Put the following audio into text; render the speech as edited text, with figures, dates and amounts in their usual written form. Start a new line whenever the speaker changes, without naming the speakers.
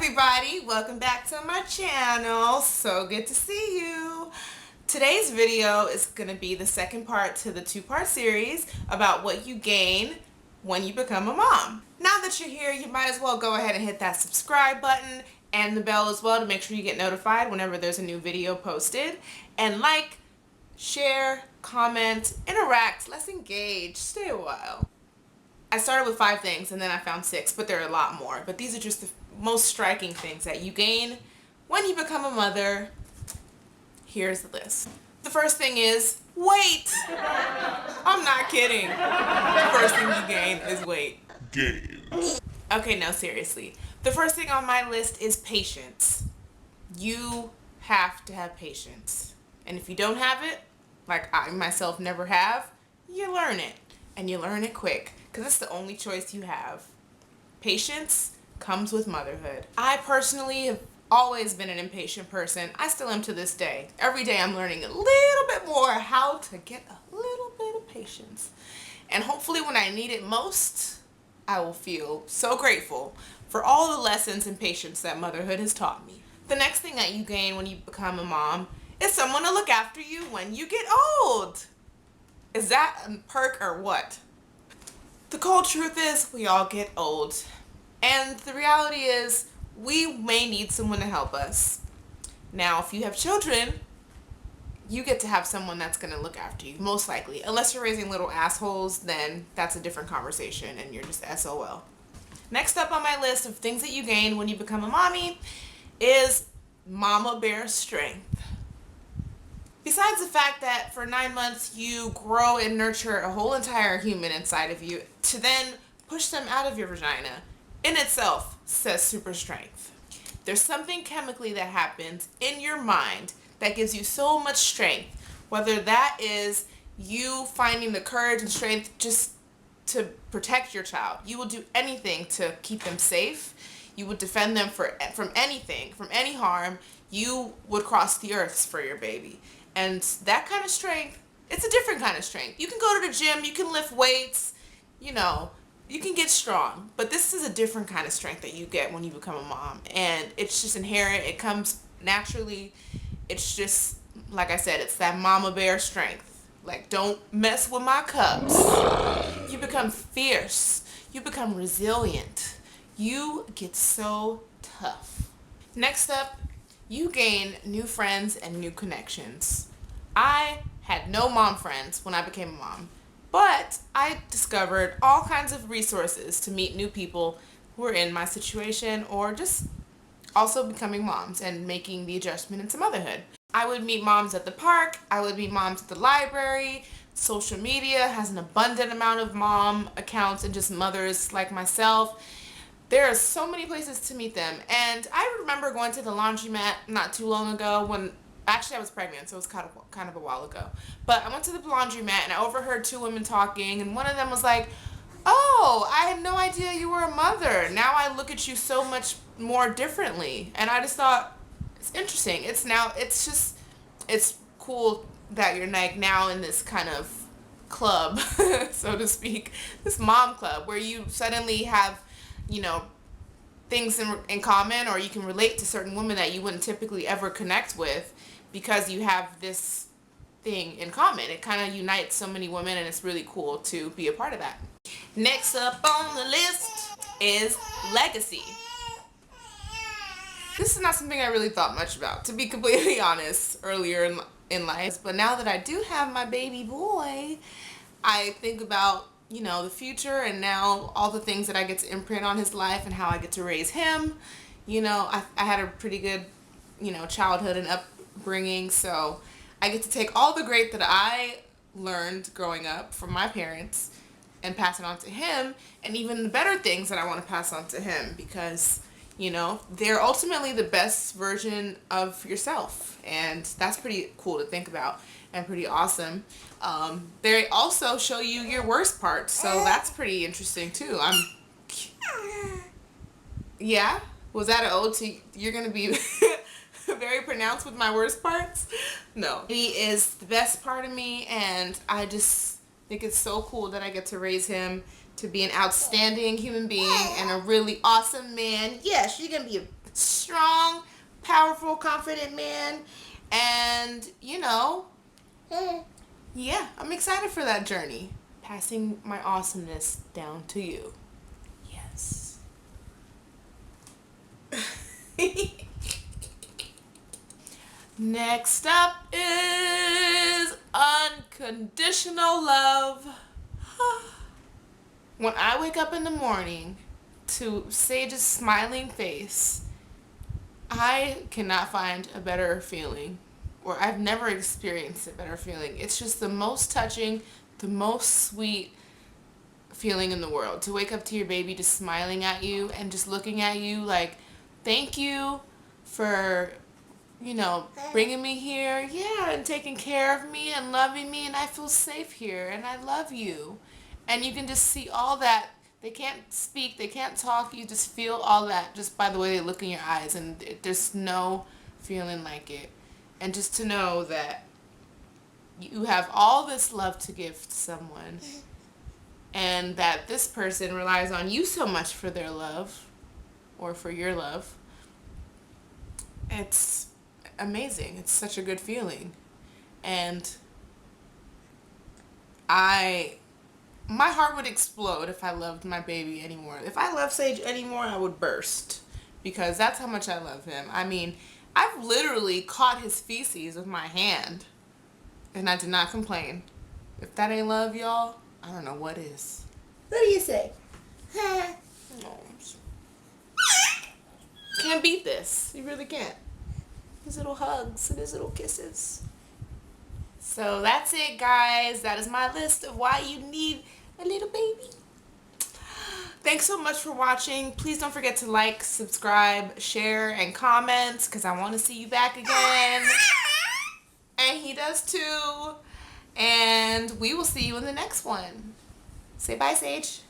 everybody, welcome back to my channel. So good to see you. Today's video is going to be the second part to the two-part series about what you gain when you become a mom. Now that you're here, you might as well go ahead and hit that subscribe button and the bell as well to make sure you get notified whenever there's a new video posted. And like, share, comment, interact, let's engage, stay a while. I started with 5 things and then I found 6, but there are a lot more. But these are just the most striking things that you gain when you become a mother. Here's the list. The first thing is weight. I'm not kidding. The first thing you gain is weight. Okay, no, seriously. The first thing on my list is patience. You have to have patience. And if you don't have it, like I myself never have, you learn it. And you learn it quick. Because it's the only choice you have. Patience comes with motherhood. I personally have always been an impatient person. I still am to this day. Every day I'm learning a little bit more how to get a little bit of patience. And hopefully when I need it most, I will feel so grateful for all the lessons and patience that motherhood has taught me. The next thing that you gain when you become a mom is someone to look after you when you get old. Is that a perk or what? The cold truth is we all get old. And the reality is we may need someone to help us. Now, if you have children, you get to have someone that's going to look after you, most likely. Unless you're raising little assholes, then that's a different conversation and you're just SOL. Next up on my list of things that you gain when you become a mommy is mama bear strength. Besides the fact that for 9 months you grow and nurture a whole entire human inside of you, to then push them out of your vagina in itself says super strength. There's something chemically that happens in your mind that gives you so much strength, whether that is you finding the courage and strength just to protect your child. You will do anything to keep them safe. You would defend them from anything, from any harm. You would cross the earths for your baby. And that kind of strength, it's a different kind of strength. You can go to the gym, you can lift weights, you know, you can get strong. But this is a different kind of strength that you get when you become a mom. And it's just inherent. It comes naturally. It's just, like I said, it's that mama bear strength. Like, don't mess with my cubs. You become fierce. You become resilient. You get so tough. Next up, you gain new friends and new connections. I had no mom friends when I became a mom, but I discovered all kinds of resources to meet new people who are in my situation or just also becoming moms and making the adjustment into motherhood. I would meet moms at the park. I would meet moms at the library. Social media has an abundant amount of mom accounts and just mothers like myself. There are so many places to meet them. And I remember going to the laundromat not too long ago when, actually I was pregnant, so it was kind of a while ago. But I went to the laundromat and I overheard 2 women talking, and one of them was like, "Oh, I had no idea you were a mother. Now I look at you so much more differently." And I just thought, it's interesting. It's cool that you're like now in this kind of club, so to speak, this mom club where you suddenly have, you know, things in common, or you can relate to certain women that you wouldn't typically ever connect with because you have this thing in common. It kind of unites so many women, and it's really cool to be a part of that. Next up on the list is legacy. This is not something I really thought much about, to be completely honest, earlier in life. But now that I do have my baby boy, I think about, you know, the future and now all the things that I get to imprint on his life and how I get to raise him. You know, I had a pretty good, you know, childhood and upbringing, so I get to take all the great that I learned growing up from my parents and pass it on to him, and even the better things that I want to pass on to him because, you know, they're ultimately the best version of yourself, and that's pretty cool to think about and pretty awesome. They also show you your worst parts, so that's pretty interesting too. Yeah? Was that an ode to you're gonna be very pronounced with my worst parts? No. He is the best part of me, and I just think it's so cool that I get to raise him, to be an outstanding human being and a really awesome man. Yes, you're going to be a strong, powerful, confident man. And, you know, yeah, I'm excited for that journey. Passing my awesomeness down to you. Yes. Next up is unconditional love. When I wake up in the morning to Sage's smiling face, I cannot find a better feeling, or I've never experienced a better feeling. It's just the most touching, the most sweet feeling in the world. To wake up to your baby just smiling at you and just looking at you like, thank you for, you know, bringing me here, yeah, and taking care of me and loving me, and I feel safe here, and I love you. And you can just see all that. They can't speak, they can't talk, you just feel all that just by the way they look in your eyes, and there's no feeling like it. And just to know that you have all this love to give to someone, and that this person relies on you so much for their love, or for your love, it's amazing. It's such a good feeling. And my heart would explode if I loved my baby anymore. If I loved Sage anymore, I would burst, because that's how much I love him. I mean, I've literally caught his feces with my hand, and I did not complain. If that ain't love, y'all, I don't know what is. What do you say? No. Can't beat this. You really can't. His little hugs and his little kisses. So that's it, guys. That is my list of why you need a little baby. Thanks so much for watching. Please don't forget to like, subscribe, share, and comment, because I want to see you back again. And he does too. And we will see you in the next one. Say bye, Sage.